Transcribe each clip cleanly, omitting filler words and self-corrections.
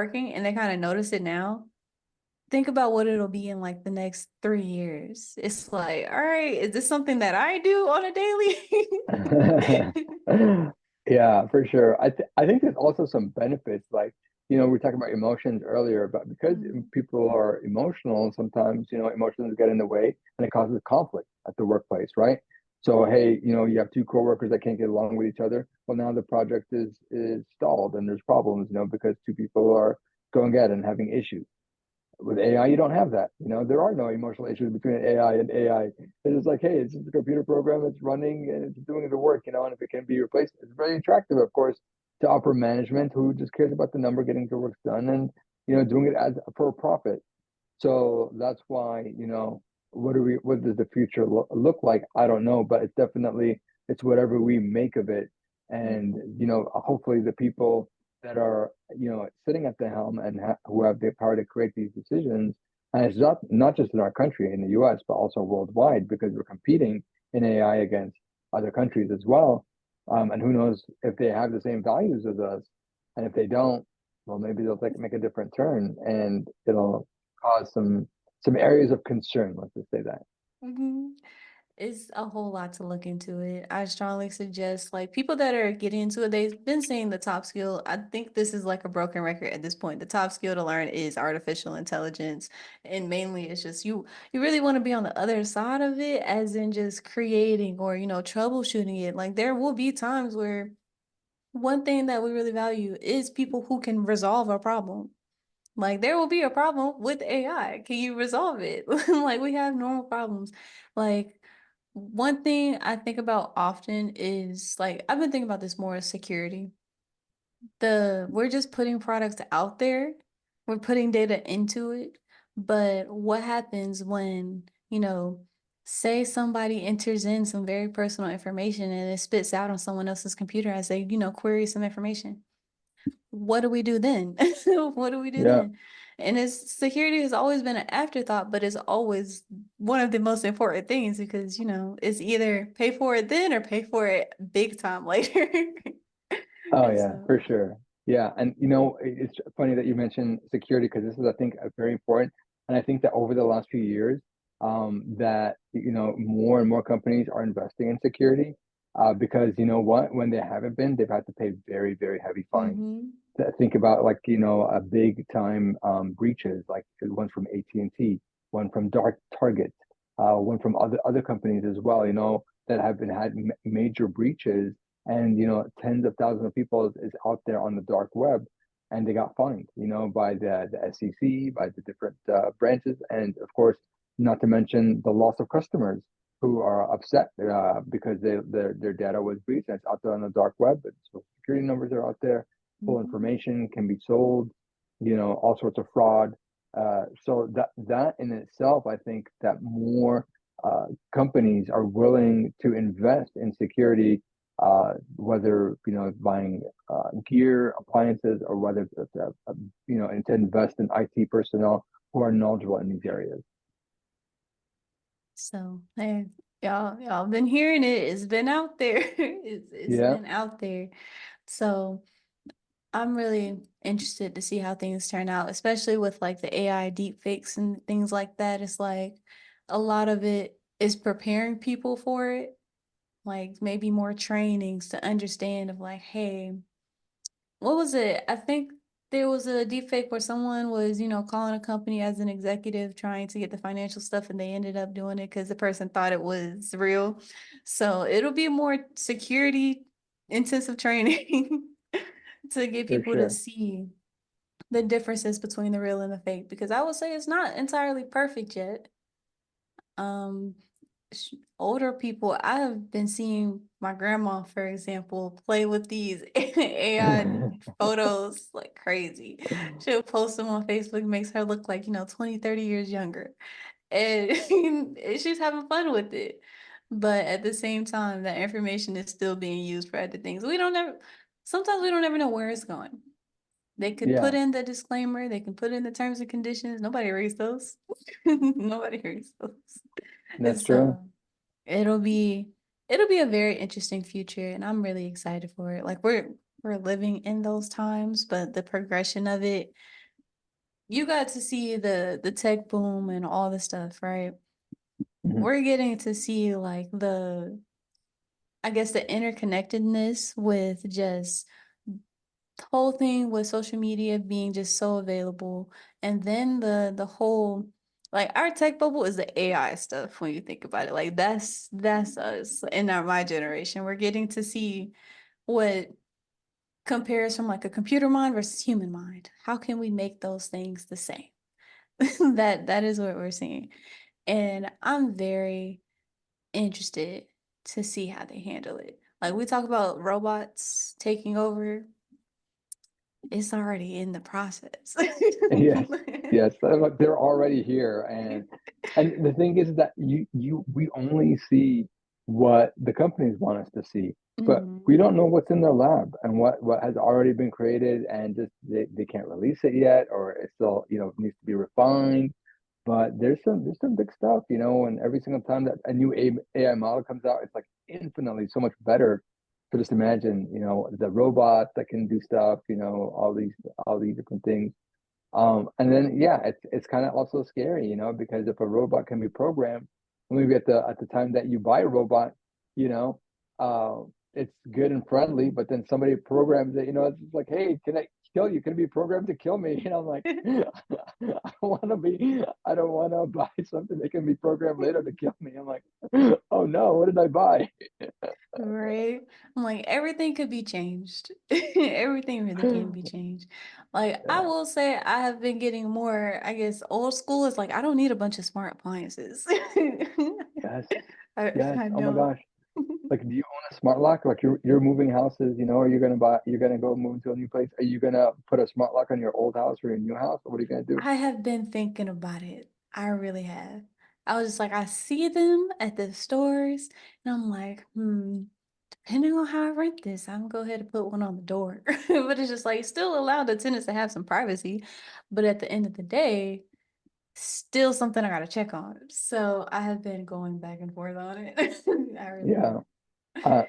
working and they kind of notice it now, think about what it'll be in like the next 3 years. It's like, all right, is this something that I do on a daily? Yeah, for sure. I think there's also some benefits, like, we were talking about emotions earlier, but because Mm, people are emotional, sometimes, emotions get in the way and it causes conflict at the workplace, right? So, hey, you have two coworkers that can't get along with each other. Well, now the project is stalled and there's problems, because two people are going at it and having issues. With AI, you don't have that. There are no emotional issues between AI and AI. It's just like, hey, it's just a computer program, it's running and it's doing the work, and if it can be replaced, it's very attractive, of course, to upper management who just cares about the number, getting the work done, and doing it as for a profit. So that's why, what does the future look like? I don't know, but it's whatever we make of it. And, mhm. hopefully the people that are, sitting at the helm and who have the power to create these decisions. And it's not just in our country, in the US, but also worldwide, because we're competing in AI against other countries as well. And who knows if they have the same values as us. And if they don't, well, maybe they'll make a different turn and it'll cause some areas of concern. Let's just say that. Mhm. It's a whole lot to look into it. I strongly suggest like people that are getting into it, they've been saying the top skill. I think this is like a broken record at this point. The top skill to learn is artificial intelligence. And mainly it's just you really want to be on the other side of it, as in just creating or, troubleshooting it. Like there will be times where one thing that we really value is people who can resolve a problem. Like there will be a problem with AI. Can you resolve it? Like we have normal problems. Like one thing I think about often is like I've been thinking about this more as security. We're just putting products out there. We're putting data into it. But what happens when, say somebody enters in some very personal information and it spits out on someone else's computer as they, query some information? What do we do then? What do we do Yeah, then? And it's security has always been an afterthought, but it's always one of the most important things because, it's either pay for it then or pay for it big time later. oh And yeah, so, for sure. Yeah, and it's funny that you mentioned security, because this is, I think, a very important. And I think that over the last few years, that more and more companies are investing in security, because you know what, when they haven't been, they've had to pay very, very heavy fines. hmm Think about, like, a big time breaches, like the ones from AT&T, one from Dark Target, one from other companies as well, that have been had major breaches, and tens of thousands of people is out there on the dark web, and they got fined, by the SEC, by the different branches, and of course, not to mention the loss of customers who are upset because their data was breached, and it's out there on the dark web, but social security numbers are out there, full hmm information can be sold, all sorts of fraud. So that in itself, I think that more companies are willing to invest in security, whether buying gear, appliances, or whether and to invest in IT personnel who are knowledgeable in these areas. So hey, y'all been hearing it. It's been out there. It's Yeah, been out there. So I'm really interested to see how things turn out, especially with like the AI deep fakes and things like that. It's like a lot of it is preparing people for it, like maybe more trainings to understand of like, hey, what was it? I think there was a deep fake where someone was, calling a company as an executive trying to get the financial stuff and they ended up doing it because the person thought it was real. So it'll be more security intensive training to get for people to sure. see the differences between the real and the fake because I would say it's not entirely perfect yet. Um, Older people, I have been seeing my grandma, for example, play with these AI photos like crazy. She'll post them on Facebook, makes her look like, 20, 30 years younger. And she's having fun with it. But at the same time, that information is still being used for other things. Sometimes we don't ever know where it's going. They could put Yeah, in the disclaimer, they can put in the terms and conditions. Nobody reads those. Nobody reads those. And that's true. so it'll be it'll be a very interesting future and I'm really excited for it. Like we're living in those times, but the progression of it, you got to see the tech boom and all the stuff, right? Mhm. We're getting to see like I guess the interconnectedness with just the whole thing with social media being just so available, and then the whole like our tech bubble is the AI stuff when you think about it. Like that's us in my generation. We're getting to see what compares from like a computer mind versus human mind. How can we make those things the same? That is what we're seeing. And I'm very interested to see how they handle it. Like we talk about robots taking over, it's already in the process. Yes, yes, they're already here, and the thing is that we only see what the companies want us to see, but we Mhm. don't know what's in their lab and what has already been created, and just they can't release it yet, or it still needs to be refined. But there's some big stuff, and every single time that a new AI model comes out, it's like infinitely so much better. So just imagine, the robots that can do stuff, all these different things. And then yeah, it's kind of also scary, because if a robot can be programmed, maybe at the time that you buy a robot, you know, uh, it's good and friendly, but then somebody programs it, it's just like, hey, can I kill you? Can it be programmed to kill me? I'm like, I don't want to buy something that can be programmed later to kill me. I'm like, oh no, what did I buy? Right? I'm like, everything could be changed. Everything really can be changed. Like, I Yeah. will say I have been getting more, I guess, old school is like, I don't need a bunch of smart appliances. Yes. Yes. I Oh my don't. gosh. Like, do you own a smart lock? Like, you're moving houses, are you gonna buy? You're gonna go move to a new place? Are you gonna put a smart lock on your old house or your new house? Or what are you gonna do? I have been thinking about it. I really have. I was just like, I see them at the stores, and I'm like, depending on how I rent this, I'm gonna go ahead and put one on the door. But it's just like still allow the tenants to have some privacy. But at the end of the day, still something I gotta check on. So I have been going back and forth on it. I really Yeah. have.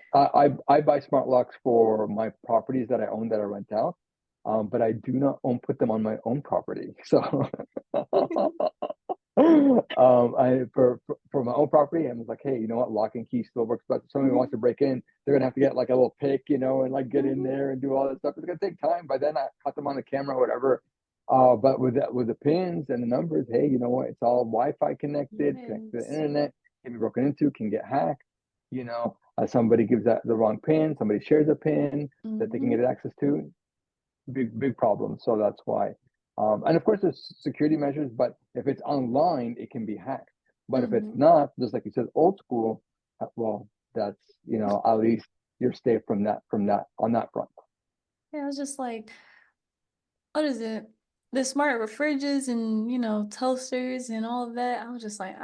I buy smart locks for my properties that I own that I rent out, but I do not put them on my own property. So for my own property, I'm like, hey, you know what? Lock and key still works. But if somebody wants to break in, they're gonna have to get like a little pick, and like get in there and do all that stuff. It's gonna take time. By then, I cut them on the camera, or whatever. But with the pins and the numbers, hey, you know what? It's all Wi-Fi connected, connected to the Yes. internet. Can be broken into, can get hacked. Somebody gives that the wrong pin, somebody shares a pin that they can Hmm. get access to. Big problem. So that's why. And of course, there's security measures, but if it's online, it can be hacked. But if it's Hmm. not, just like you said, old school, well, that's at least you're safe from that on that front. Yeah, I was just like, what is it? The smart fridges and toasters and all of that. I was just like,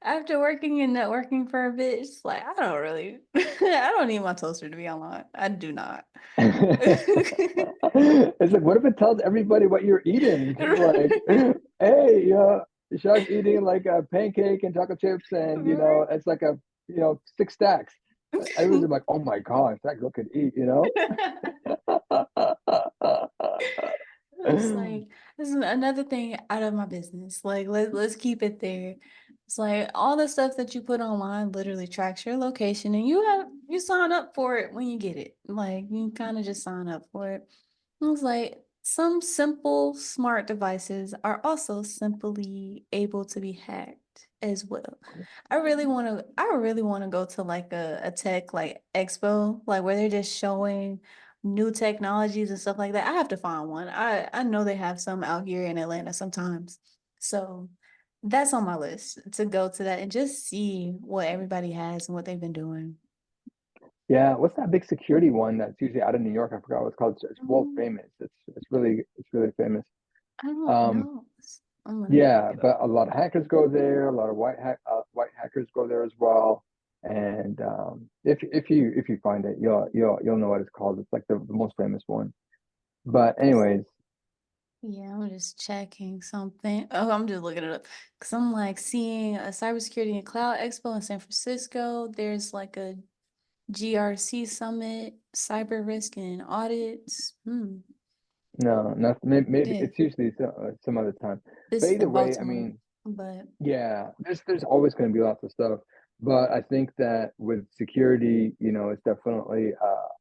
after working and networking for a bit, it's like I don't really I don't need my toaster to be online. I do not. It's like, what if it tells everybody what you're eating? Like, hey, Shaw's eating like a pancake and chocolate chips, and Right. it's like a 6 stacks. Everyone's like, oh my gosh, that girl could eat. It's like this is another thing out of my business. Like let's keep it there. It's like all the stuff that you put online literally tracks your location and you sign up for it when you get it. Like you kind of just sign up for it. I was like, some simple smart devices are also simply able to be hacked as well. I really want to go to like a tech like expo, like where they're just showing new technologies and stuff like that. I have to find one. I know they have some out here in Atlanta sometimes. So that's on my list to go to that and just see what everybody has and what they've been doing. Yeah, what's that big security one that's usually out of New York? I forgot what it's called. It's world Mm, famous. It's really famous. I don't Um, know. I'm gonna have to look Yeah, it up. but a lot of hackers go there. A lot of white hackers go there as well. And if you find it, you'll know what it's called. It's like the most famous one. But anyways, Yeah, I'm just checking something. Oh, I'm just looking it up because I'm like seeing a cybersecurity and cloud expo in San Francisco. There's like a GRC summit, cyber risk and audits. No, not maybe Yeah, it's usually some other time. this But is either in way, I Baltimore, mean, but yeah, there's always going to be lots of stuff, but I think that with security, it's definitely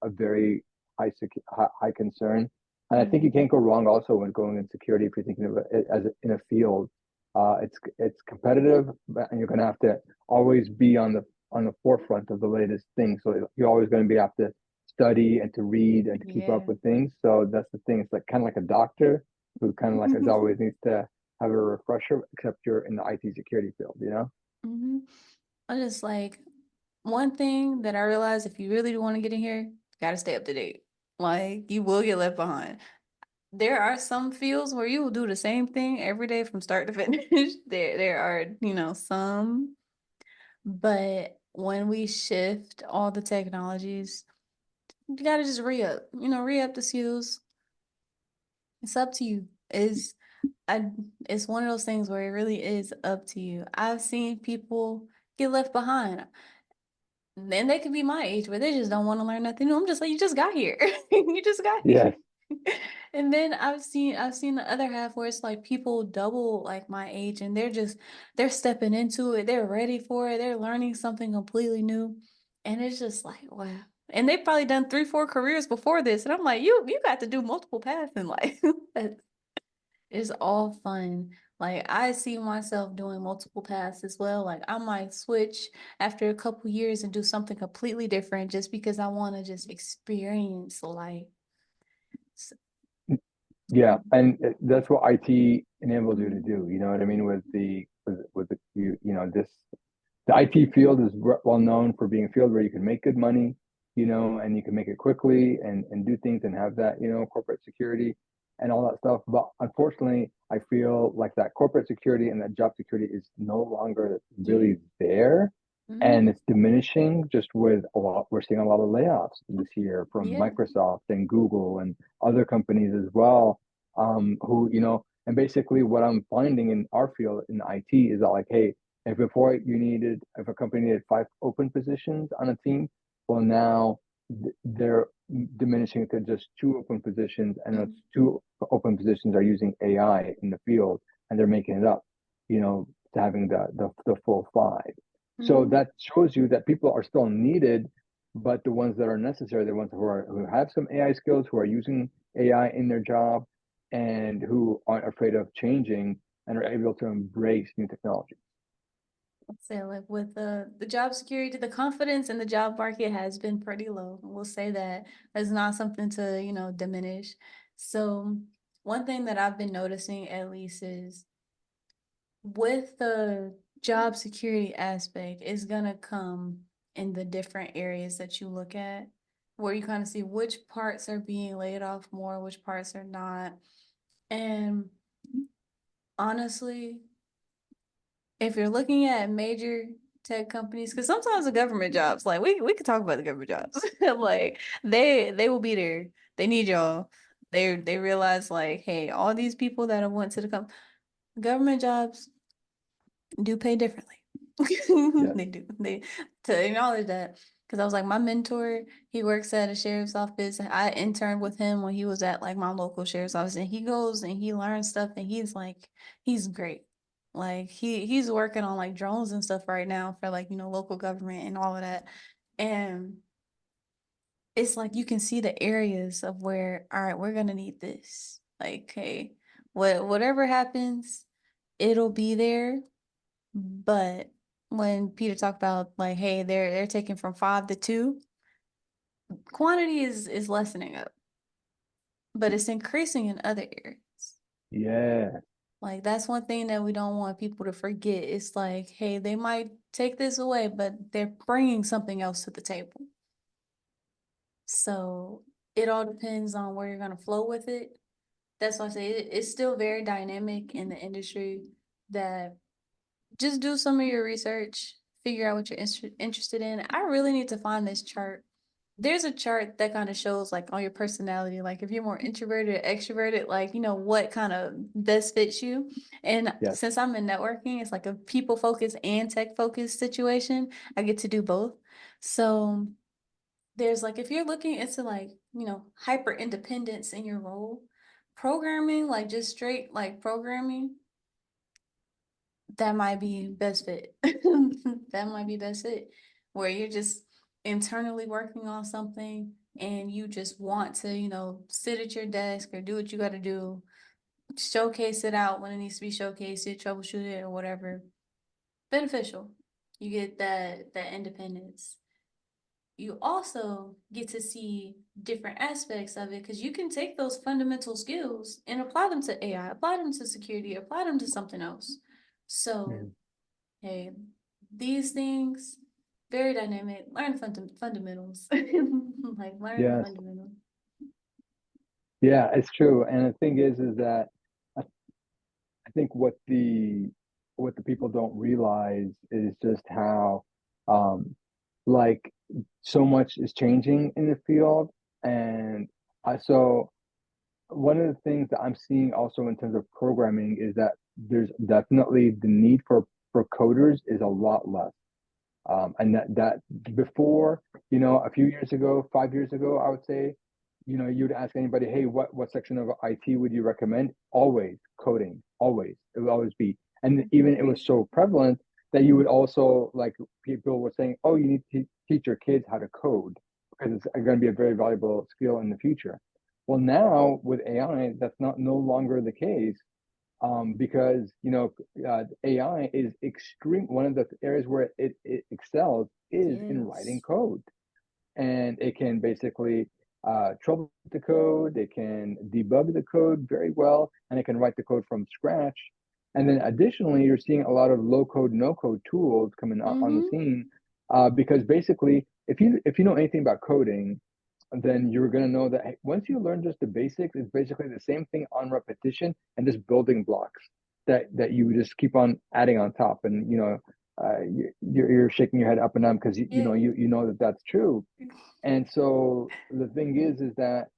a very high concern, and I think you mhm, can't go wrong also when going in security if you're thinking of it as in a field. It's competitive, and you're going to have to always be on the forefront of the latest thing. So you're always going to be have to study and to read and to keep up yeah. with things. So that's the thing. It's like kind of like a doctor who kind of like is always needs to have a refresher, except you're in the IT security field, you know? hmm I just like one thing that I realized if you really do want to get in here, you gotta stay up to date. Like you will get left behind. There are some fields where you will do the same thing every day from start to finish. There are, some, but when we shift all the technologies, you gotta just re-up, re-up the skills. It's up to you. I it's one of those things where it really is up to you. I've seen people get left behind. Then they could be my age, but they just don't want to learn nothing new. I'm just like, you just got here. You just got here. Yes. And then I've seen the other half where it's like people double like my age and they're stepping into it. They're ready for it. They're learning something completely new. And it's just like, wow. And they've probably done 3, 4 careers before this. And I'm like, you got to do multiple paths in life. It's all fun. Like I see myself doing multiple paths as well. Like I might switch after a couple years and do something completely different just because I want to just experience life. So, Yeah, and that's what IT enables you to mhm. do. You know what I mean? With the this the IT field is well known for being a field where you can make good money, and you can make it quickly and do things and have that, corporate security and all that stuff. But unfortunately, I feel like that corporate security and that job security is no longer Yeah. really there. And Hmm. it's diminishing just with a lot. We're seeing a lot of layoffs this year from Yeah. Microsoft and Google and other companies as well. Who, and basically what I'm finding in our field in IT is that like, hey, if a company needed 5 open positions on a team, well, now they're diminishing to just 2 open positions, and those Hmm. 2 open positions are using AI in the field, and they're making it up, to having the full 5. So Hmm. that shows you that people are still needed, but the ones that are necessary, the ones who have some AI skills, who are using AI in their job, and who aren't afraid of changing and are able to embrace new technology. Say like with the job security, the confidence in the job market has been pretty low. We'll say that it's not something to, diminish. So one thing that I've been noticing at least is with the job security aspect is gonna come in the different areas that you look at, where you kind of see which parts are being laid off more, which parts are not. And honestly, if you're looking at major tech companies, because sometimes the government jobs, like we could talk about the government jobs, like they will be there. They need y'all. They realize like, hey, all these people that have went to the government jobs do pay differently. Yes. They do. They to acknowledge that. Because I was like, my mentor, he works at a sheriff's office. I interned with him when he was at like my local sheriff's office, and he goes and he learns stuff, and he's like, he's great. Like he's working on like drones and stuff right now for like local government and all of that, and it's like you can see the areas of where, all right, we're gonna need this. Like, hey, whatever happens, it'll be there, but when Peter talked about like, hey, they're taking from 5 to 2, quantity is lessening up, but it's increasing in other areas. Yeah. Like that's one thing that we don't want people to forget. It's like, hey, they might take this away, but they're bringing something else to the table. So it all depends on where you're gonna flow with it. That's why I say it's still very dynamic in the industry. That just do some of your research, figure out what you're interested in. I really need to find this chart. There's a chart that kind of shows like on your personality, like if you're more introverted or extroverted, like what kind of best fits you. And Yes. since I'm in networking, it's like a people focused and tech focused situation. I get to do both. So there's like if you're looking into like hyper independence in your role, programming, like just straight like programming, that might be best fit. That might be best fit. Where you're just internally working on something and you just want to, sit at your desk or do what you got to do, showcase it out when it needs to be showcased, troubleshoot it or whatever. Beneficial. You get that independence. You also get to see different aspects of it because you can take those fundamental skills and apply them to AI, apply them to security, apply them to something else. So, Mhm. hey, these things, very dynamic. Learn fundamentals. Like, learn the Yes. fundamentals. Yeah, it's true. And the thing is that I, I think what the people don't realize is just how um like so much is changing in the field. And so one of the things that I'm seeing also in terms of programming is that there's definitely the need for coders is a lot less. And that before, a few years ago, 5 years ago, I would say, you'd ask anybody, hey, what section of IT would you recommend? Always coding, always. It would always be. And even it was so prevalent that you would also like people were saying, oh, you need to teach your kids how to code because it's going to be a very valuable skill in the future. Well, now with AI, that's not no longer the case, because AI is extreme. One of the areas where it excels is in writing Yes. code, and it can basically trouble the code, it can debug the code very well, and it can write the code from scratch. And then additionally, you're seeing a lot of low code, no code tools coming on the Mm-hmm. scene, because basically, if you know anything about coding, then you're going to know that once you learn just the basics, it's basically the same thing on repetition and just building blocks that you just keep on adding on top. And you're shaking your head up and down because Yeah. you know that that's true. And so the thing is that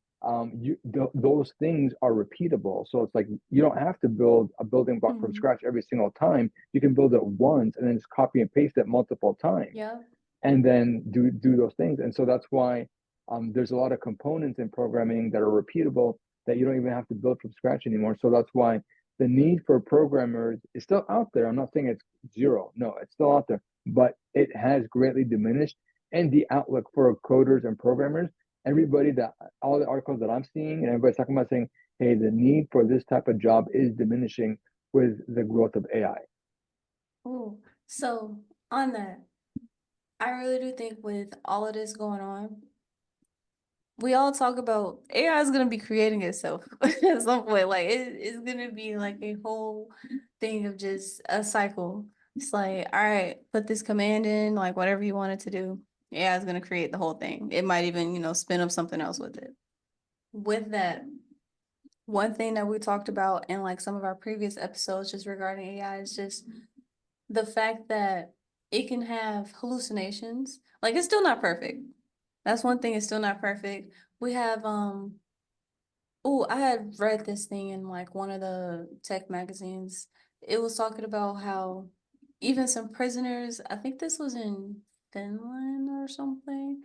those things are repeatable. So it's like you don't have to build a building block from Mm-hmm. scratch every single time. You can build it once and then just copy and paste it multiple times Yeah. and then do those things. And so that's why there's a lot of components in programming that are repeatable that you don't even have to build from scratch anymore. So that's why the need for programmers is still out there. I'm not saying it's zero. No, it's still out there, but it has greatly diminished. And the outlook for coders and programmers, everybody that all the articles that I'm seeing and everybody's talking about saying, hey, the need for this type of job is diminishing with the growth of AI. Oh, so on that, I really do think with all of this going on, we all talk about AI is gonna be creating itself at some point. Like it's gonna be like a whole thing of just a cycle. It's like, all right, put this command in, like whatever you want it to do. AI is gonna create the whole thing. It might even, spin up something else with it. With that, one thing that we talked about in like some of our previous episodes just regarding AI is just the fact that it can have hallucinations. Like it's still not perfect. That's one thing, it's still not perfect. We have oh, I had read this thing in like one of the tech magazines. It was talking about how even some prisoners, I think this was in Finland or something,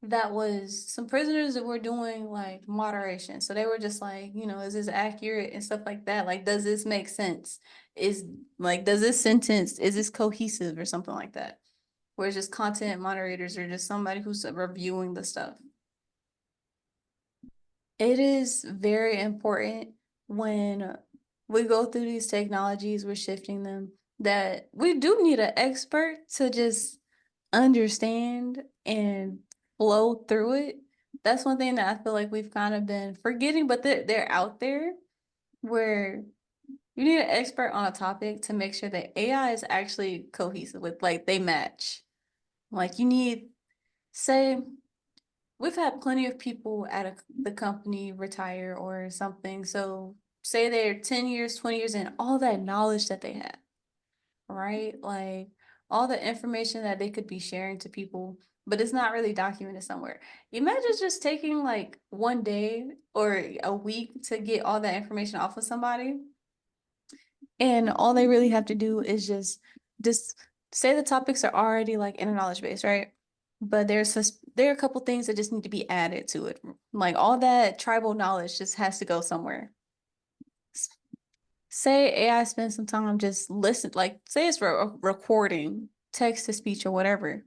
that was some prisoners that were doing like moderation. So they were just like, is this accurate and stuff like that? Like, does this make sense? Is like, does this sentence, is this cohesive or something like that? Whereas just content moderators or just somebody who's reviewing the stuff. It is very important when we go through these technologies, we're shifting them, that we do need an expert to just understand and flow through it. That's one thing that I feel like we've kind of been forgetting, but they're out there where you need an expert on a topic to make sure that AI is actually cohesive with like they match. Like you need, say, we've had plenty of people at the company retire or something. So say they're 10 years, 20 years in, all that knowledge that they have, right? Like all the information that they could be sharing to people, but it's not really documented somewhere. Imagine just taking like one day or a week to get all that information off of somebody. And all they really have to do is just say the topics are already like in a knowledge base, right? But there are a couple things that just need to be added to it. Like all that tribal knowledge just has to go somewhere. say AI spends some time just listen, like say it's for a recording, text to speech or whatever.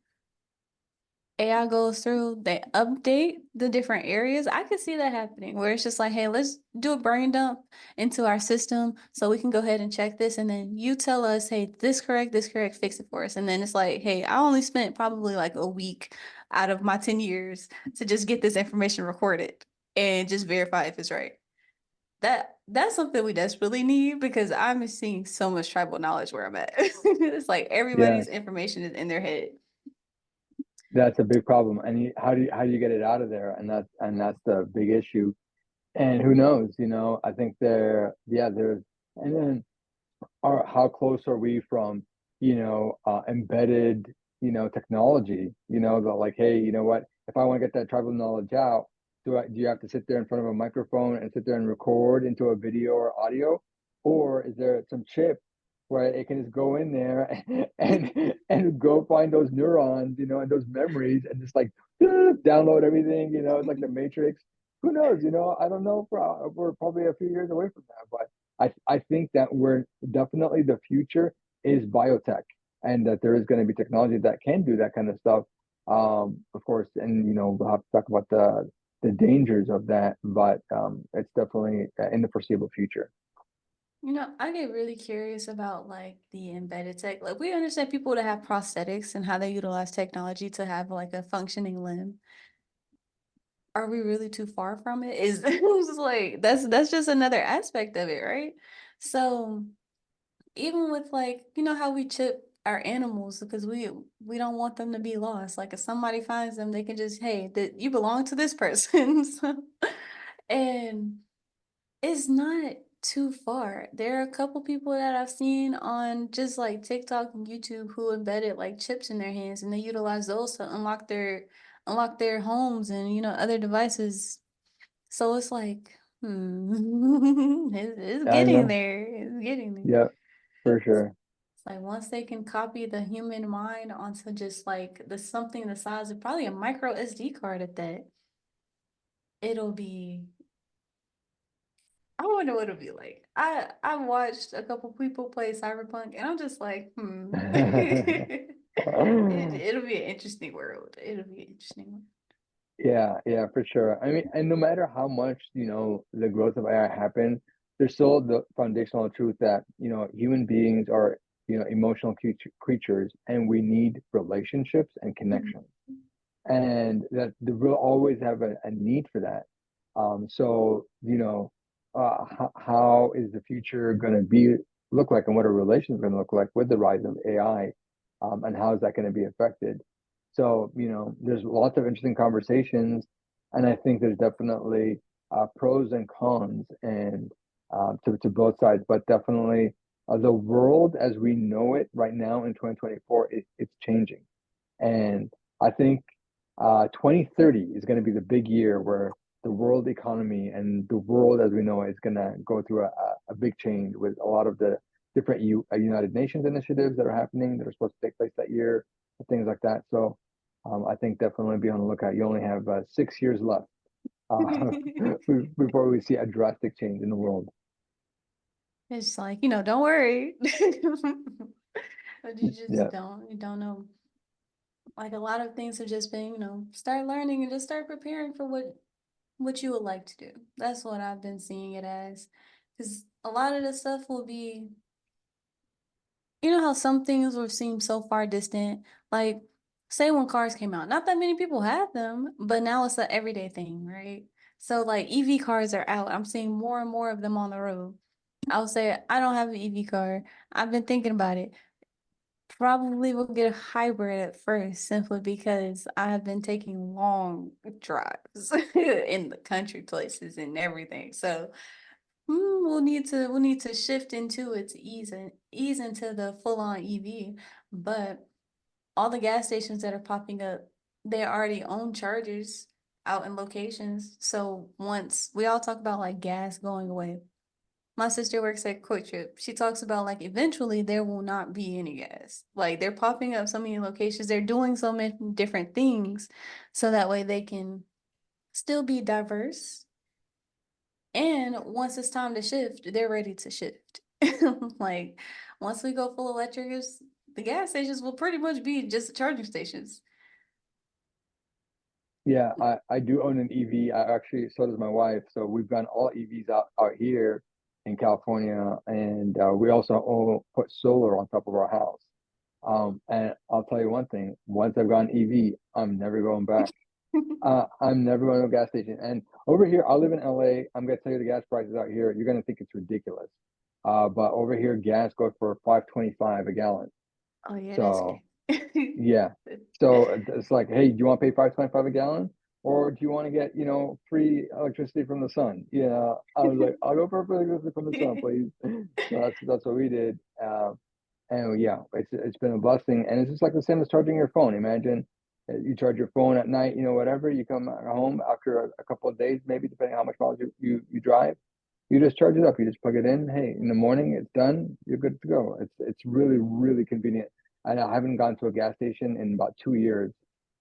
AI goes through, they update the different areas. I could see that happening where it's just like, hey, let's do a brain dump into our system so we can go ahead and check this. And then you tell us, hey, this correct, fix it for us. And then it's like, hey, I only spent probably like a week out of my 10 years to just get this information recorded and just verify if it's right. That's something we desperately need because I'm seeing so much tribal knowledge where I'm at. It's like Yeah, everybody's information is in their head. that's a big problem. And how do you get it out of there? And that's the big issue. And who knows? I think there's and then how close are we from embedded technology, that like, hey, you know what, if I want to get that tribal knowledge out, do you have to sit there in front of a microphone and sit there and record into a video or audio, or is there some chip where it can just go in there and go find those neurons, and those memories, and just like download everything, it's like the Matrix. Who knows? I don't know. We're probably a few years away from that, but I think that we're definitely, the future is biotech, and that there is going to be technology that can do that kind of stuff. Of course, and we'll have to talk about the dangers of that, but it's definitely in the foreseeable future. I get really curious about like the embedded tech. Like we understand people that have prosthetics and how they utilize technology to have like a functioning limb. Are we really too far from it? Is it's just like that's just another aspect of it, right? So even with like, how we chip our animals because we don't want them to be lost. Like if somebody finds them, they can just, hey, that you belong to this person. So, and it's not too far. There are a couple people that I've seen on just like TikTok and YouTube who embedded like chips in their hands and they utilize those to unlock their homes and other devices. So it's like, it's I getting know. there. It's getting there. Yeah, for sure. It's like once they can copy the human mind onto just like the something the size of probably a micro SD card at that, it'll be I wonder what it'll be like. I watched a couple people play Cyberpunk, and I'm just like, it'll be an interesting world. It'll be an interesting world. Yeah, yeah, for sure. I mean, and no matter how much, the growth of AI happened, there's still the foundational truth that, human beings are, emotional creatures, and we need relationships and Mhm. connection. And that we'll always have a need for that. So, how is the future going to look like, and what are relations going to look like with the rise of AI, and how is that going to be affected? So, there's lots of interesting conversations, and I think there's definitely pros and cons, and to both sides, but definitely the world as we know it right now in 2024, it's changing. And I think 2030 is going to be the big year where the world economy and the world as we know it is going to go through a big change, with a lot of the different United Nations initiatives that are happening that are supposed to take place that year, and things like that. So I think definitely be on the lookout. You only have 6 years left before we see a drastic change in the world. It's like, don't worry. But you just Yeah. you don't know. Like a lot of things have just been, start learning and just start preparing for what you would like to do. That's what I've been seeing it as. Because a lot of the stuff will be, how some things will seem so far distant. Like, say when cars came out, not that many people had them, but now it's an everyday thing, right? So like EV cars are out. I'm seeing more and more of them on the road. I'll say I don't have an EV car. I've been thinking about it. Probably will get a hybrid at first, simply because I have been taking long drives in the country places and everything. So we'll need to shift into it to ease into the full on EV. But all the gas stations that are popping up, they already own chargers out in locations. So once we all talk about like gas going away, my sister works at Quick Trip. She talks about like eventually there will not be any gas. Like they're popping up so many locations. They're doing so many different things so that way they can still be diverse. And once it's time to shift, they're ready to shift. Like once we go full electric, the gas stations will pretty much be just charging stations. Yeah, I do own an EV. I actually, so does my wife. So we've gone all EVs out here in California, and we also put solar on top of our house. And I'll tell you one thing: once I've gone EV, I'm never going back. I'm never going to a gas station. And over here, I live in LA. I'm gonna tell you the gas prices out here. You're gonna think it's ridiculous. But over here, gas goes for 5.25 a gallon. Oh yeah, that's So crazy. yeah. So it's like, hey, do you want to pay 5.25 a gallon? Or do you want to get, free electricity from the sun? Yeah. I was like, I'll go for free electricity from the sun, please. So that's what we did. And yeah, it's been a blessing. And it's just like the same as charging your phone. Imagine you charge your phone at night, whatever, you come home after a couple of days, maybe depending on how much miles you drive. You just charge it up. You just plug it in. Hey, in the morning, it's done. You're good to go. It's really, really convenient. And I haven't gone to a gas station in about 2 years,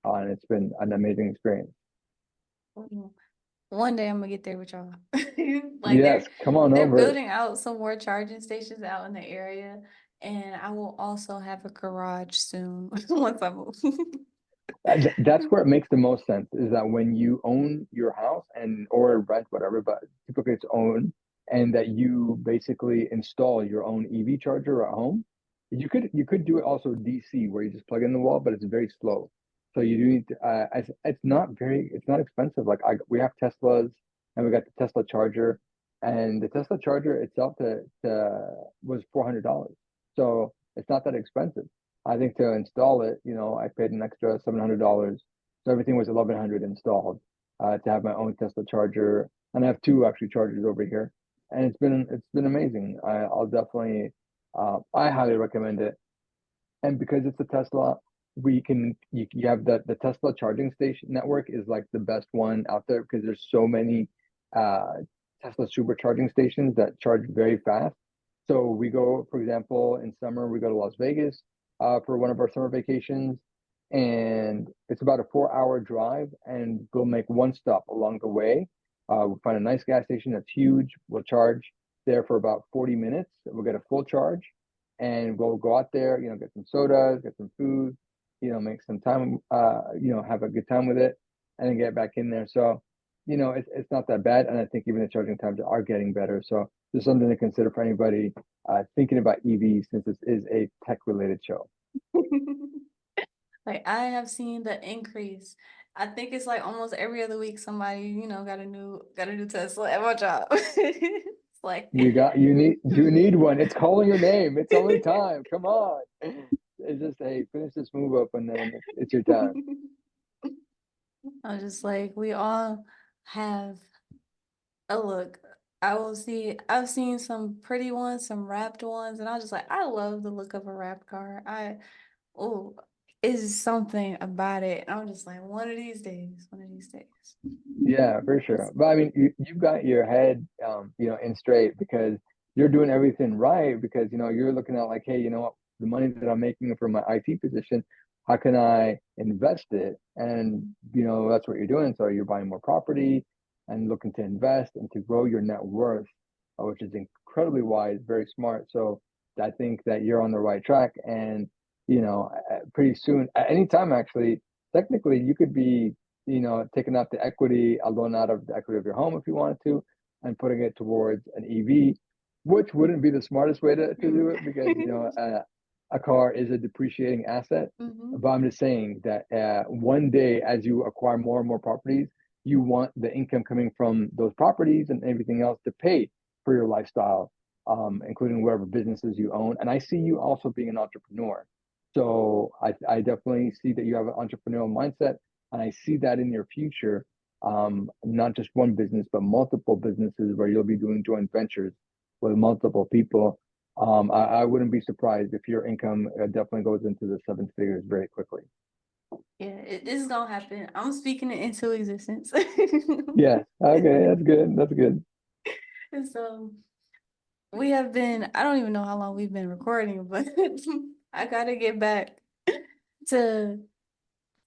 and it's been an amazing experience. Mhm. One day I'm gonna get there with y'all. Like Yes, come on they're over. building out some more charging stations out in the area, and I will also have a garage soon once I move. That's where it makes the most sense is that when you own your house and or rent whatever, but typically it's own, and that you basically install your own EV charger at home. You could do it also DC where you just plug in the wall, but it's very slow. So you do need to, it's not expensive. Like we have Teslas and we got the Tesla charger, and the Tesla charger itself was $400. So it's not that expensive. I think to install it, I paid an extra $700. So everything was 1,100 installed to have my own Tesla charger, and I have two actually chargers over here, and it's been amazing. I'll definitely, I highly recommend it. And because it's a Tesla, you have the Tesla charging station network is like the best one out there because there's so many uh, Tesla supercharging stations that charge very fast. So we go, for example, in summer we go to Las Vegas for one of our summer vacations, and it's about a 4 hour drive, and we'll make one stop along the way. We'll find a nice gas station that's huge. We'll charge there for about 40 minutes. We'll get a full charge and we'll go out there, get some sodas, get some food, make some time, have a good time with it, and then get back in there. So, it's not that bad, and I think even the charging times are getting better. So, just something to consider for anybody thinking about EVs, since this is a tech-related show. Like I have seen the increase. I think it's like almost every other week somebody, got a new Tesla at my job. It's like You need one. It's calling your name. It's only time. Come on. It's just, hey, finish this move up, and then it's your time. I'm just like we all have a look. I've seen some pretty ones, some wrapped ones, and I was just like, I love the look of a wrapped car. Oh, is something about it. I'm just like, one of these days. Yeah, for sure. It's- But I mean, you've got your head, in straight because you're doing everything right because, you're looking at like, hey, you know what, the money that I'm making from my IT position, how can I invest it? And, that's what you're doing. So you're buying more property and looking to invest and to grow your net worth, which is incredibly wise, very smart. So I think that you're on the right track. And, pretty soon, at any time, actually, technically, you could be taking out the equity, a loan out of the equity of your home if you wanted to, and putting it towards an EV, which wouldn't be the smartest way to do it because, a car is a depreciating asset. Mhm. But I'm just saying that one day, as you acquire more and more properties, you want the income coming from those properties and everything else to pay for your lifestyle, including whatever businesses you own. And I see you also being an entrepreneur. So I definitely see that you have an entrepreneurial mindset, and I see that in your future, not just one business, but multiple businesses where you'll be doing joint ventures with multiple people. I wouldn't be surprised if your income definitely goes into the seven figures very quickly. Yeah, it's gonna happen. I'm speaking it into existence. Yeah. Okay. That's good. That's good. And so we have been, I don't even know how long we've been recording, but I gotta get back to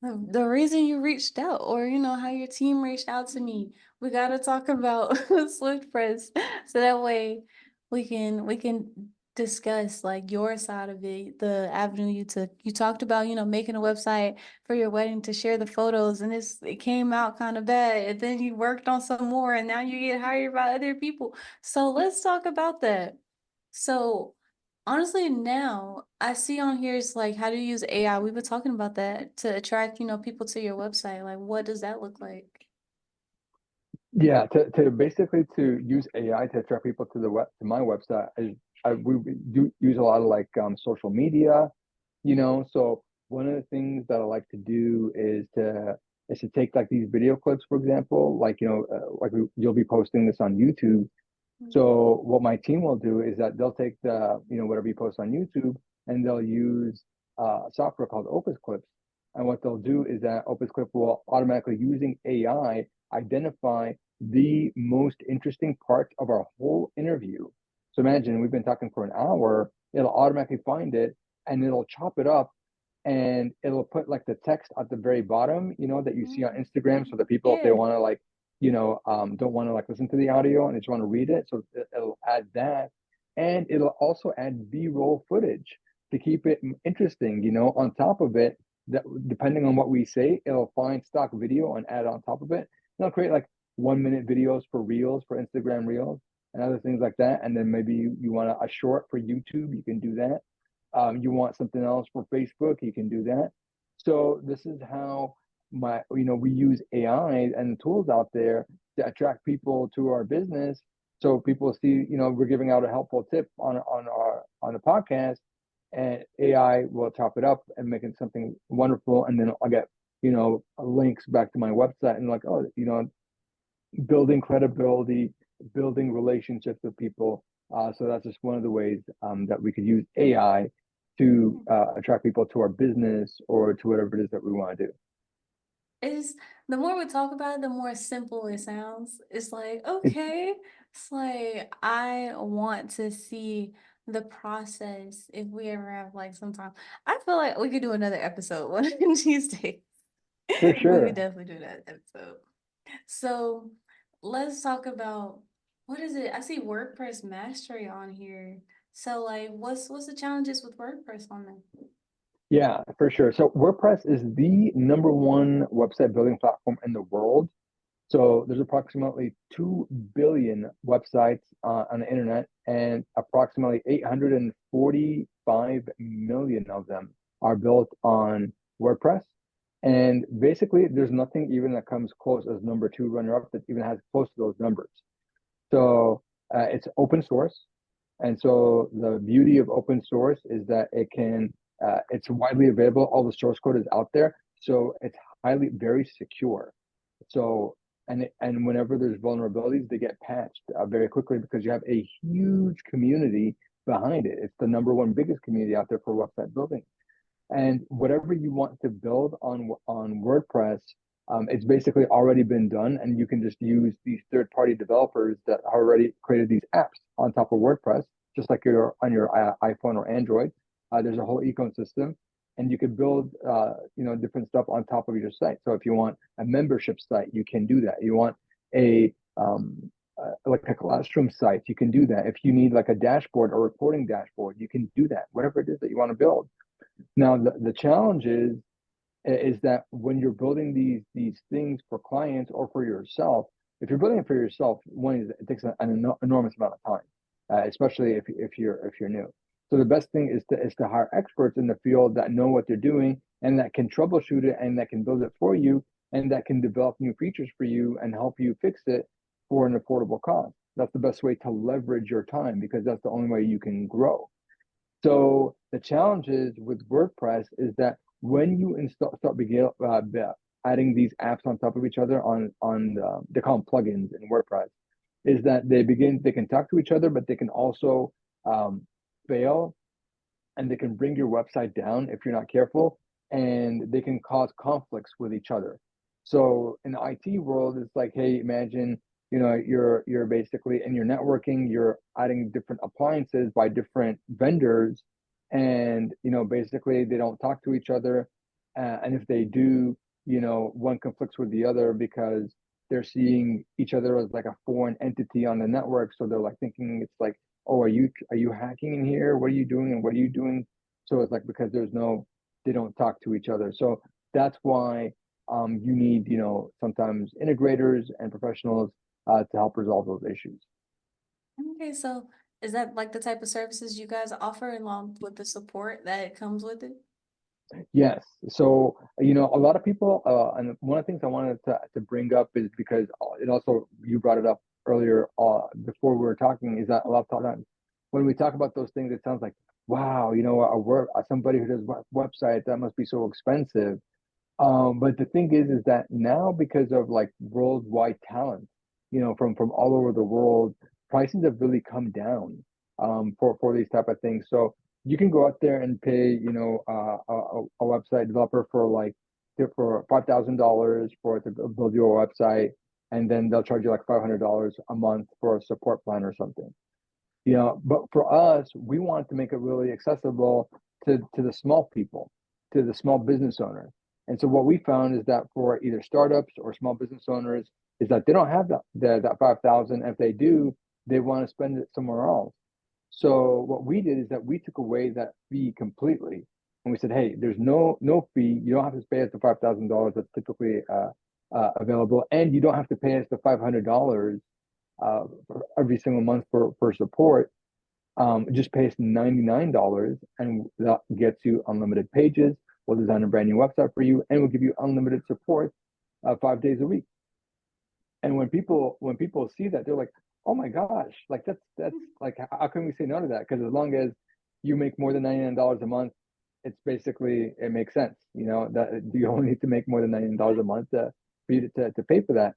the reason you reached out, or how your team reached out to me. We gotta talk about SwiftPress so that way we can discuss like your side of it, the avenue you took. You talked about, making a website for your wedding to share the photos, and it came out kind of bad. And then you worked on some more, and now you get hired by other people. So let's talk about that. So honestly, now I see on here is like how to use AI. We've been talking about that to attract, people to your website. Like, what does that look like? Yeah, to basically to use AI to attract people to the web to my website, we do use a lot of like social media, So one of the things that I like to do is to take like these video clips, for example, like like you'll be posting this on YouTube. So what my team will do is that they'll take the, whatever you post on YouTube and they'll use software called Opus Clips. And what they'll do is that Opus Clip will automatically, using AI, identify the most interesting parts of our whole interview. So imagine we've been talking for an hour, it'll automatically find it and it'll chop it up and it'll put like the text at the very bottom, that you see on Mm. Instagram, so that people, if they Yeah. want to like don't want to like listen to the audio and they just want to read it. So it'll add that. And it'll also add B-roll footage to keep it interesting, on top of it, that depending on what we say, it'll find stock video and add on top of it. It'll create like 1 minute videos for reels, for Instagram reels and other things like that. And then maybe you want a short for YouTube, you can do that. You want something else for Facebook, you can do that. So this is how we use AI and the tools out there to attract people to our business. So people see, we're giving out a helpful tip on the podcast, and AI will chop it up and make it something wonderful. And then I'll get, links back to my website and like, oh, building credibility, building relationships with people. So that's just one of the ways that we could use AI to attract people to our business or to whatever it is that we want to do. It's the more we talk about it, the more simple it sounds. It's like, It, okay. It's like I want to see the process if we ever have like some time. I feel like we could do another episode one of these days. for We would sure. definitely do that episode. So let's talk about what is it? I see WordPress mastery on here. So like what's the challenges with WordPress on there? Yeah, for sure. So WordPress is the number one website building platform in the world. So there's approximately 2 billion websites on the internet, and approximately 845 million of them are built on WordPress. And basically, there's nothing even that comes close as number two runner up that even has close to those numbers. So it's open source. And so the beauty of open source is that it's widely available. All the source code is out there. So it's very secure. So, and whenever there's vulnerabilities, they get patched very quickly because you have a huge community behind it. It's the number one biggest community out there for website building. And whatever you want to build on WordPress, it's basically already been done, and you can just use these third-party developers that already created these apps on top of WordPress, just like you're on your iPhone or Android. There's a whole ecosystem, and you can build different stuff on top of your site. So if you want a membership site, you can do that. You want a like a classroom site, you can do that. If you need like a dashboard or reporting dashboard, you can do that. Whatever it is that you want to build. Now, the challenge is that when you're building these things for clients or for yourself, if you're building it for yourself, one is it takes an enormous amount of time, especially if you're new. So the best thing is to hire experts in the field that know what they're doing and that can troubleshoot it and that can build it for you and that can develop new features for you and help you fix it for an affordable cost. That's the best way to leverage your time because that's the only way you can grow. So the challenges with WordPress is that when you start adding these apps on top of each other they call them plugins in WordPress, is that they can talk to each other, but they can also um, fail and they can bring your website down if you're not careful, and they can cause conflicts with each other. So in the IT world, it's like, hey, imagine you're basically in your networking, you're adding different appliances by different vendors, and basically they don't talk to each other, and if they do, one conflicts with the other because they're seeing each other as like a foreign entity on the network, so they're like thinking it's like oh, are you hacking in here? What are you doing? And what are you doing? So it's like, because they don't talk to each other. So that's why you need, sometimes integrators and professionals to help resolve those issues. Okay, so is that like the type of services you guys offer along with the support that comes with it? Yes. So, a lot of people, and one of the things I wanted to bring up is because it also, you brought it up earlier, before we were talking, is that a lot of times when we talk about those things, it sounds like, wow, somebody who does websites, that must be so expensive. But the thing is that now, because of like worldwide talent, from all over the world, prices have really come down for these type of things. So you can go out there and pay, a website developer for $5,000 for it to build you a website, and then they'll charge you like $500 a month for a support plan or something. But for us, we want to make it really accessible to the small people, to the small business owners. And so what we found is that for either startups or small business owners, is that they don't have that 5,000. If they do, they want to spend it somewhere else. So what we did is that we took away that fee completely, and we said, hey, there's no fee. You don't have to pay us the $5,000 that's typically available, and you don't have to pay us the $500 every single month for support. Just pay us $99, and that gets you unlimited pages. We'll design a brand new website for you, and we'll give you unlimited support 5 days a week. And when people see that, they're like, "Oh my gosh! Like that's like, how can we say no to that?" Because as long as you make more than $99 a month, it makes sense. That you only need to make more than $99 a month for you to pay for that.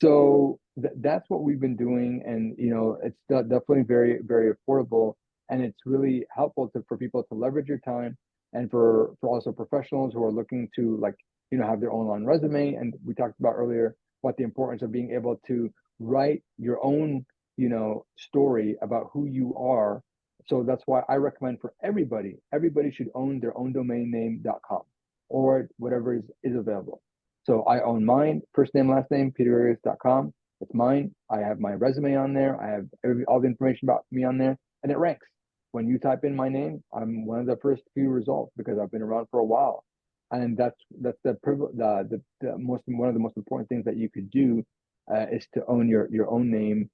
So that's what we've been doing, and it's definitely very, very affordable, and it's really helpful for people to leverage your time, and for also professionals who are looking to, like, have their online resume. And we talked about earlier what the importance of being able to write your own story about who you are. So that's why I recommend for everybody should own their own domain name.com or whatever is available. So I own mine, first name, last name, peterarias.com. It's mine. I have my resume on there. I have all the information about me on there, and it ranks. When you type in my name, I'm one of the first few results because I've been around for a while. And that's the privilege, the most, one of the most important things that you could do is to own your own name,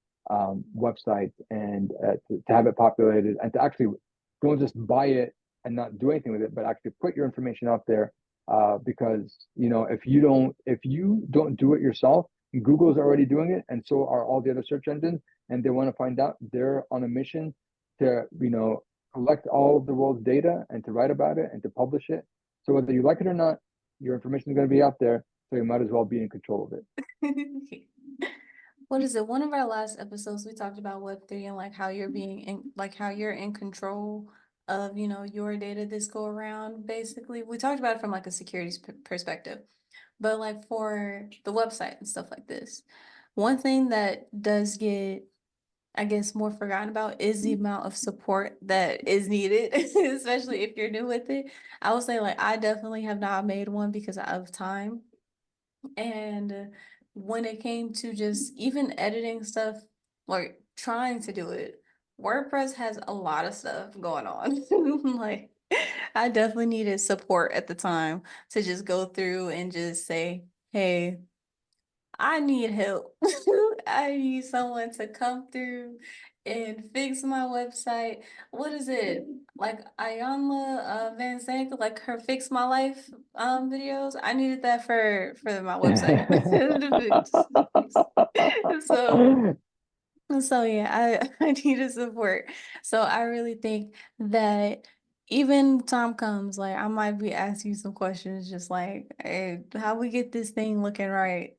website, and to have it populated, and to actually don't just buy it and not do anything with it, but actually put your information out there, because if you don't do it yourself, Google's already doing it, and so are all the other search engines, and they want to find out. They're on a mission to collect all of the world's data and to write about it and to publish it. So whether you like it or not, your information is going to be out there. So you might as well be in control of it. What is it? One of our last episodes, we talked about Web3 and like how you're being in, like how you're in control of, your data this go around. Basically, we talked about it from like a security perspective, but like for the website and stuff like this, one thing that does get, I guess, more forgotten about is the amount of support that is needed, especially if you're new with it. I would say like I definitely have not made one because of time. And when it came to just even editing stuff, like trying to do it, WordPress has a lot of stuff going on. Like, I definitely needed support at the time to just go through and just say, hey, I need help. I need someone to come through and fix my website. What is it? Like Ayanla Van Zandt, like her Fix My Life videos. I needed that for my website. To fix. So so yeah, I needed support. So I really think that even time comes, like I might be asking you some questions just like, hey, how we get this thing looking right?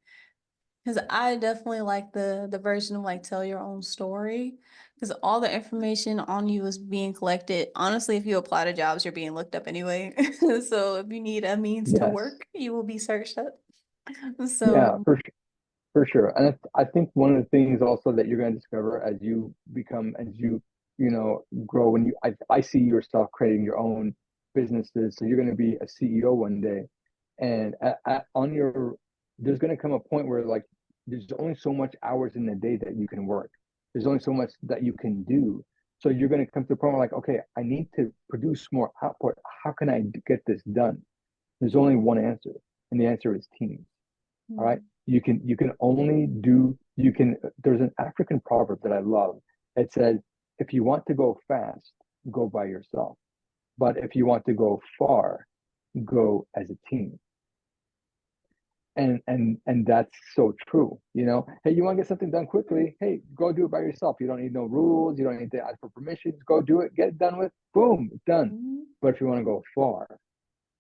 Because I definitely like the version of like tell your own story. Because all the information on you is being collected. Honestly, if you apply to jobs, you're being looked up anyway. So if you need a means to Yes. work, you will be searched up. Yeah, So for sure. And I think one of the things also that you're going to discover as you become, as grow, when I see yourself creating your own businesses. So you're going to be a CEO one day, and there's going to come a point where, like, there's only so much hours in the day that you can work. There's only so much that you can do. So you're going to come to the point where like, okay, I need to produce more output. How can I get this done? There's only one answer, and the answer is teams. All right. You can only do you can there's an African proverb that I love. It says, if you want to go fast, go by yourself. But if you want to go far, go as a team. And that's so true. Hey, you want to get something done quickly? Hey, go do it by yourself. You don't need no rules. You don't need to ask for permissions. Go do it. Get it done with. Boom, it's done. Mhm. But if you want to go far,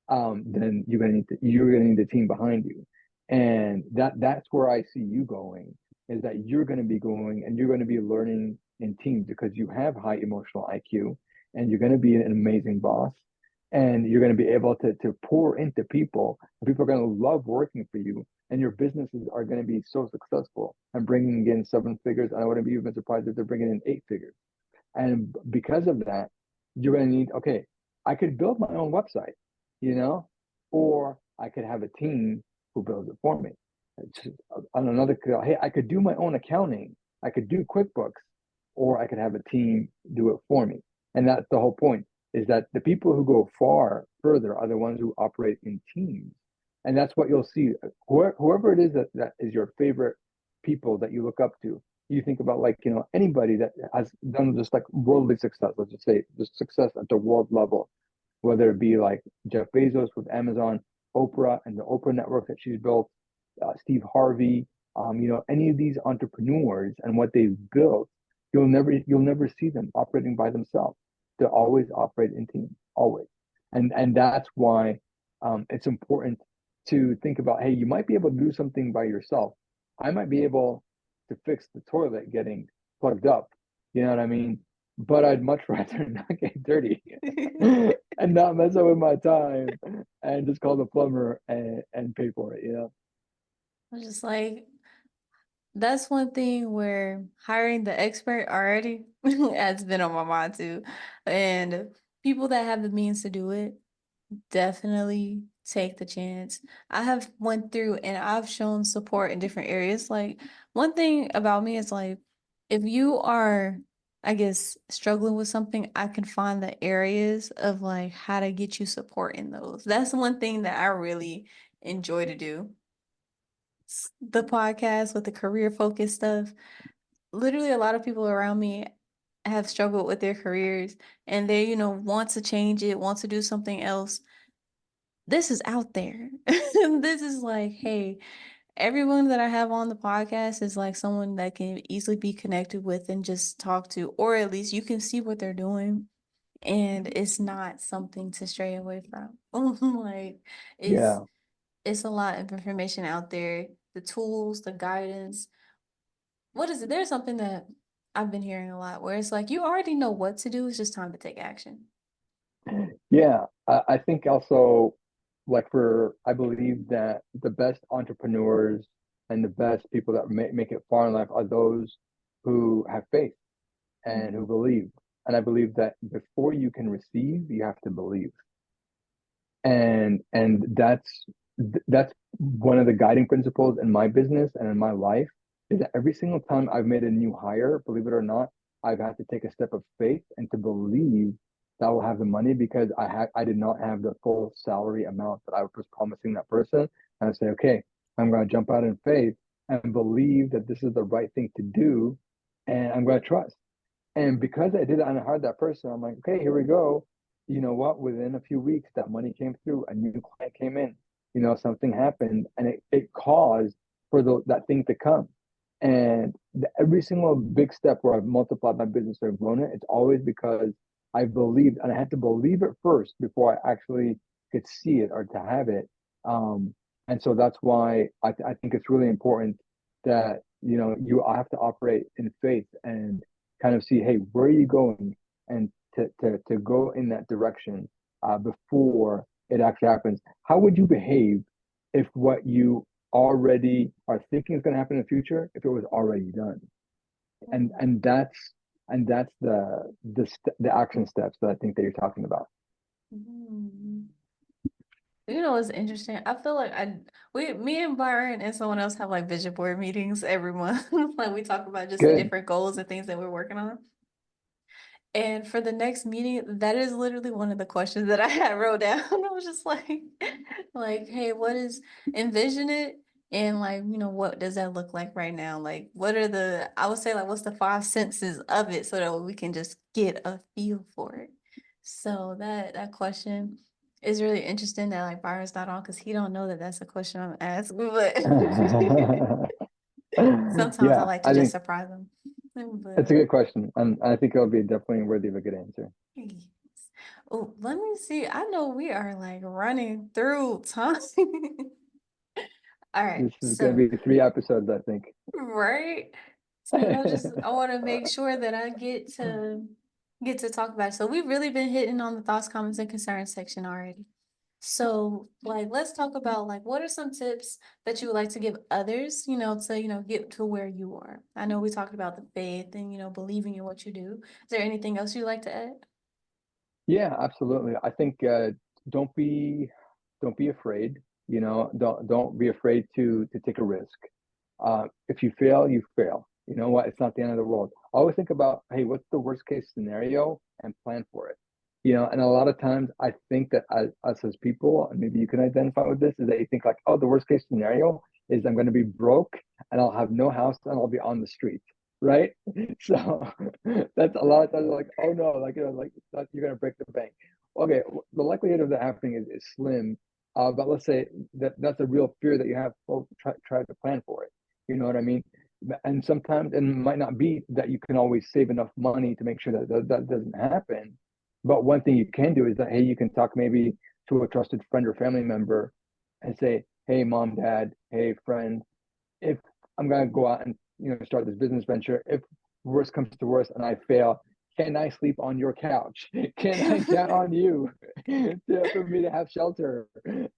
then you're gonna need a team behind you, and that's where I see you going. Is that you're going to be going and you're going to be learning in teams because you have high emotional IQ, and you're going to be an amazing boss, and you're going to be able to pour into people, and people are going to love working for you, and your businesses are going to be so successful and bringing in 7 figures. And I wouldn't be even surprised if they're bringing in 8 figures. And because of that, you're going to need, okay, I could build my own website, you know, or I could have a team who builds it for me. On another, hey, I could do my own accounting. I could do QuickBooks, or I could have a team do it for me. And that's the whole point, is that the people who go far further are the ones who operate in teams. And that's what you'll see. Whoever it is that is your favorite people that you look up to, you think about, like, anybody that has done just like worldly success, let's just say just success at the world level, whether it be like Jeff Bezos with Amazon, Oprah and the Oprah network that she's built, Steve Harvey, any of these entrepreneurs and what they've built, you'll never see them operating by themselves. They always operate in teams, always. And that's why it's important to think about, hey, you might be able to do something by yourself. I might be able to fix the toilet getting plugged up. You know what I mean? But I'd much rather not get dirty and not mess up with my time and just call the plumber and pay for it. I'm just like, that's one thing where hiring the expert already has been on my mind too. And people that have the means to do it, definitely take the chance. I have went through and I've shown support in different areas. Like, one thing about me is like, if you are, I guess, struggling with something, I can find the areas of like how to get you support in those. That's one thing that I really enjoy to do. The podcast with the career focused stuff. Literally a lot of people around me have struggled with their careers, and they, want to change it, want to do something else. This is out there. This is like, hey, everyone that I have on the podcast is like someone that can easily be connected with and just talk to, or at least you can see what they're doing. And it's not something to stray away from. Like, it's Yeah. it's a lot of information out there. The tools, the guidance. What is it? There's something that I've been hearing a lot where it's like you already know what to do, it's just time to take action. Yeah. I think also, like, I believe that the best entrepreneurs and the best people that make it far in life are those who have faith and who Mhm. believe. And I believe that before you can receive, you have to believe. And that's one of the guiding principles in my business and in my life, is that every single time I've made a new hire, believe it or not, I've had to take a step of faith and to believe that I will have the money, because I did not have the full salary amount that I was promising that person. And I say, okay, I'm going to jump out in faith and believe that this is the right thing to do, and I'm going to trust. And because I did it and I hired that person, I'm like, okay, here we go. You know what? Within a few weeks, that money came through, a new client came in, something happened, and it caused for that thing to come. And every single big step where I've multiplied my business or grown it, it's always because I believed, and I had to believe it first before I actually could see it or to have it. And so that's why I think it's really important that, you have to operate in faith and kind of see, hey, where are you going? And to go in that direction before it actually happens. How would you behave if what you already are thinking is going to happen in the future, if it was already done? And Mhm. and that's and that's the action steps that I think that you're talking about. Mhm. It's interesting. I feel like me and Byron and someone else have like vision board meetings every month. Like we talk about just the Good. different goals and things that we're working on. And for the next meeting, that is literally one of the questions that I had wrote down. I was just like, hey, what is envision it? And like, what does that look like right now? Like, what are I would say like, what's the five senses of it so that we can just get a feel for it. So that question is really interesting that like Byron's not on because he don't know that that's a question I'm asking, but sometimes I Yeah, like to I just think surprise him. But it's a good question, and I think it'll be definitely worthy of a good answer. yes. Oh, let me see. I know we are like running through time. All right. This is going So, to be 3 episodes, I think. right. So I want to make sure that I get to talk about it. So we've really been hitting on the thoughts, comments, and concerns section already. So, like, let's talk about like what are some tips that you would like to give others, to, get to where you are. I know we talked about the faith and, believing in what you do. Is there anything else you'd like to add? Yeah, absolutely. I think don't be don't be afraid. Don't be afraid to take a risk. If you fail, you fail. You know what? It's not the end of the world. Always think about, hey, what's the worst case scenario and plan for it. And a lot of times I think that us as people, and maybe you can identify with this, is that you think like, oh, the worst case scenario is I'm going to be broke and I'll have no house and I'll be on the street, right? So that's a lot of times like, oh no, like like you're gonna break the bank. Okay, the likelihood of that happening is slim. But let's say that's a real fear that you have. Well, try to plan for it. You know what I mean? And sometimes it might not be that you can always save enough money to make sure that doesn't happen. But one thing you can do is that, hey, you can talk maybe to a trusted friend or family member and say, hey, mom, dad, hey, friend, if I'm gonna go out and start this business venture, if worst comes to worst and I fail, can I sleep on your couch? Can I count on you for me to have shelter?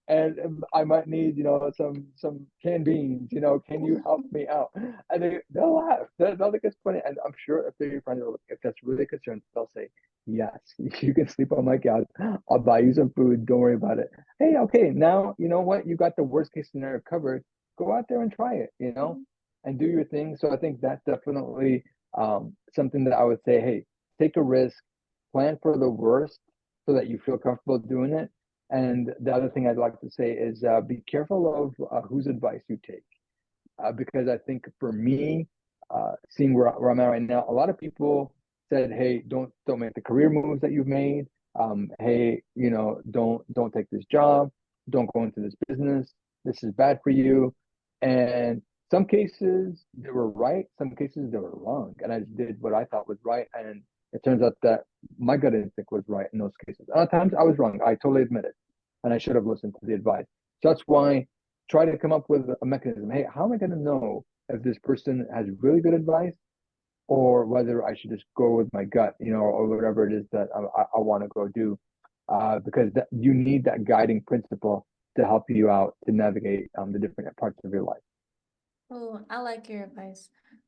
And I might need some canned beans. Can you help me out? And they'll laugh. They'll think it's funny. And I'm sure if they're your friends, if that's really concerned, they'll say, yes, you can sleep on my couch. I'll buy you some food. Don't worry about it. Hey, okay, now you know what? You got the worst case scenario covered. Go out there and try it, and do your thing. So I think that's definitely something that I would say, hey, take a risk, plan for the worst so that you feel comfortable doing it. And the other thing I'd like to say is be careful of whose advice you take. Because I think for me, seeing where I'm at right now, a lot of people said, "Hey, don't make the career moves that you've made. Hey, don't take this job. Don't go into this business. This is bad for you." And some cases they were right, some cases they were wrong, and I did what I thought was right, and it turns out that my gut instinct was right in those cases. Other times I was wrong. I totally admit it, and I should have listened to the advice. So that's why try to come up with a mechanism. Hey, how am I going to know if this person has really good advice or whether I should just go with my gut, or whatever it is that I want to go do? Because you need that guiding principle to help you out to navigate the different parts of your life. Oh, I like your advice.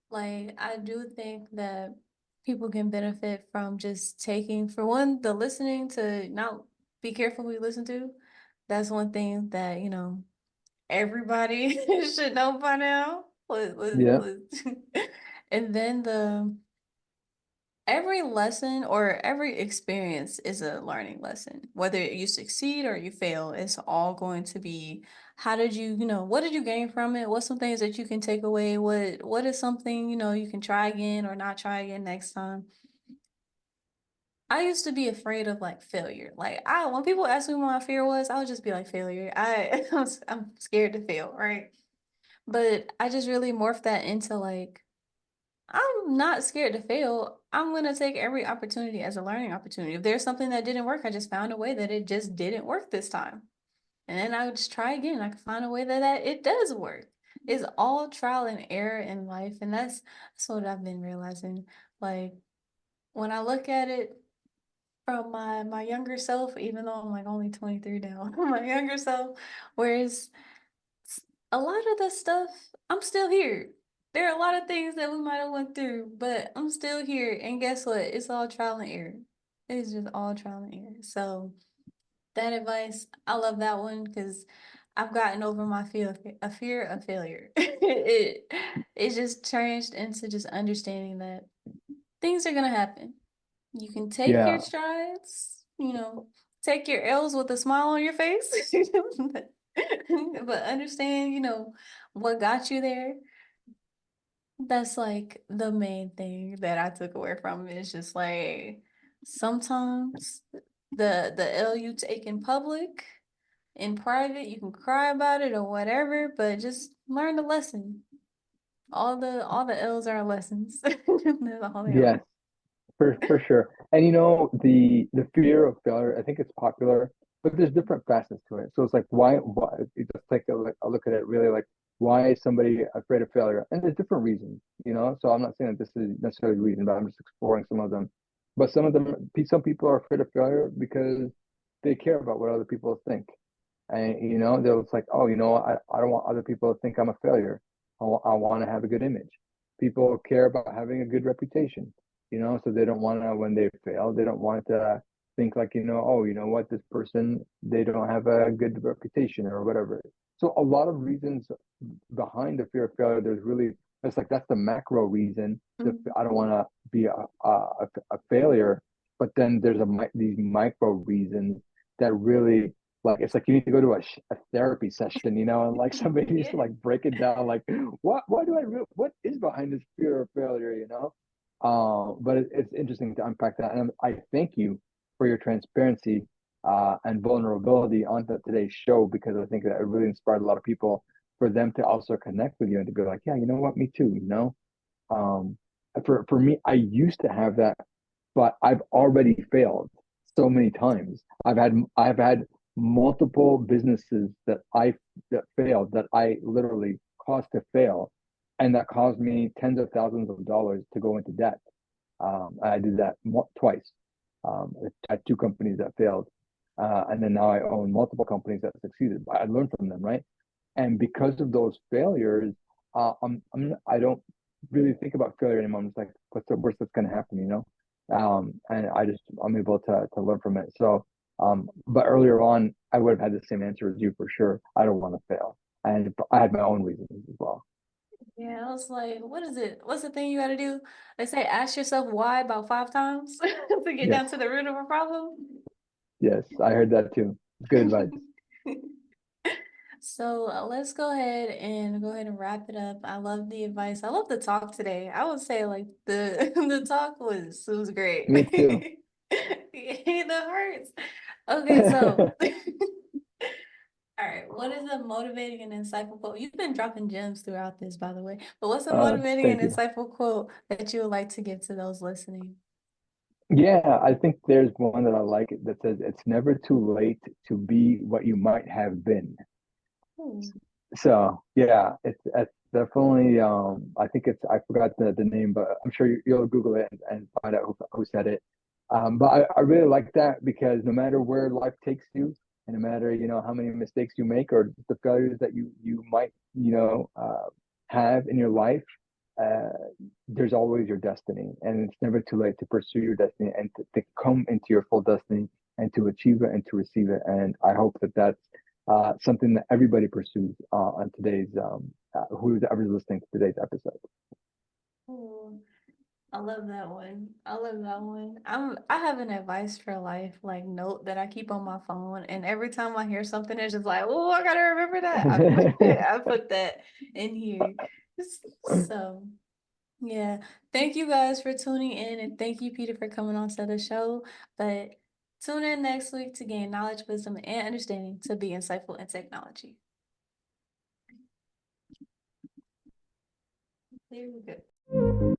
Like, I do think that people can benefit from just taking, for one, the listening to not be careful who you listen to. That's one thing that, everybody should know by now. Yeah. And then every lesson or every experience is a learning lesson. Whether you succeed or you fail, it's all going to be how did what did you gain from it? What's some things that you can take away? What is something, you can try again or not try again next time? I used to be afraid of like failure. Like when people ask me what my fear was, I would just be like failure. I'm scared to fail, right? But I just really morphed that into like I'm not scared to fail. I'm going to take every opportunity as a learning opportunity. If there's something that didn't work, I just found a way that it just didn't work this time. And then I would just try again. I could find a way that it does work. It's all trial and error in life. And that's what I've been realizing. Like when I look at it from my younger self, even though I'm like only 23 now, my younger self, whereas a lot of the stuff, I'm still here. There are a lot of things that we might have went through, but I'm still here. And guess what? It's all trial and error. It's just all trial and error. So that advice, I love that one because I've gotten over my fear of failure. It just changed into just understanding that things are gonna happen. You can take your Yeah. strides, take your L's with a smile on your face, but understand, what got you there. That's like the main thing that I took away from it. It's just like sometimes the L you take in public, in private, you can cry about it or whatever, but just learn the lesson. All the L's are lessons. That's all they are. Yes. For sure. And the fear of failure, I think it's popular, but there's different facets to it. So it's like why you just take a look at it really like why is somebody afraid of failure? And there's different reasons. So I'm not saying that this is necessarily the reason, but I'm just exploring some of them. But some people are afraid of failure because they care about what other people think. And they're just like, oh, I don't want other people to think I'm a failure. I want to have a good image. People care about having a good reputation, so they don't want to, when they fail, they don't want to think like, oh, you know what, this person, they don't have a good reputation or whatever. So a lot of reasons behind the fear of failure, it's like that's the macro reason. Mhm. I don't want to be a failure, but then there's these micro reasons that really like it's like you need to go to a therapy session, and like somebody needs Yeah. to like break it down, like what is behind this fear of failure. But it's interesting to unpack that, and I thank you for your transparency and vulnerability on today's show because I think that it really inspired a lot of people for them to also connect with you and to be like, yeah, you know what, me too. Um, for me, I used to have that, but I've already failed so many times. I've had multiple businesses that failed that I literally caused to fail, and that caused me tens of thousands of dollars to go into debt. I did that twice. I had two companies that failed, and then now I own multiple companies that succeeded. I learned from them, right? And because of those failures, I don't really think about failure anymore. I'm just like, what's the worst that's going to happen? And I'm able to learn from it. So, but earlier on, I would have had the same answer as you for sure. I don't want to fail, and I had my own reasons as well. Yeah, I was like, what is it? What's the thing you got to do? They say ask yourself why about 5 times to get Yes, down to the root of a problem. yes, I heard that too. Good advice. So let's go ahead and wrap it up. I love the advice. I love the talk today. I would say like the the talk was great. Me too. That hurts. Okay, so all right, what is a motivating and insightful quote? You've been dropping gems throughout this, by the way. But what's a motivating and Thank you. insightful quote that you would like to give to those listening? Yeah, I think there's one that I like that says it's never too late to be what you might have been. Hmm. So yeah, it's definitely I think it's I forgot the name, but I'm sure you'll Google it and find out who said it. But I really like that because no matter where life takes you, and no matter how many mistakes you make or the failures that you might have in your life, uh, there's always your destiny, and it's never too late to pursue your destiny and to come into your full destiny and to achieve it and to receive it. And I hope that that's something that everybody pursues on today's who's ever listening to today's episode. Oh, I love that one. I love that one. I have an advice for life like note that I keep on my phone, and every time I hear something, it's just like, oh, I gotta remember that. I put that in here. So yeah, thank you guys for tuning in, and thank you, Peter, for coming on to the show. But tune in next week to gain knowledge, wisdom, and understanding to be insightful in technology. There we go.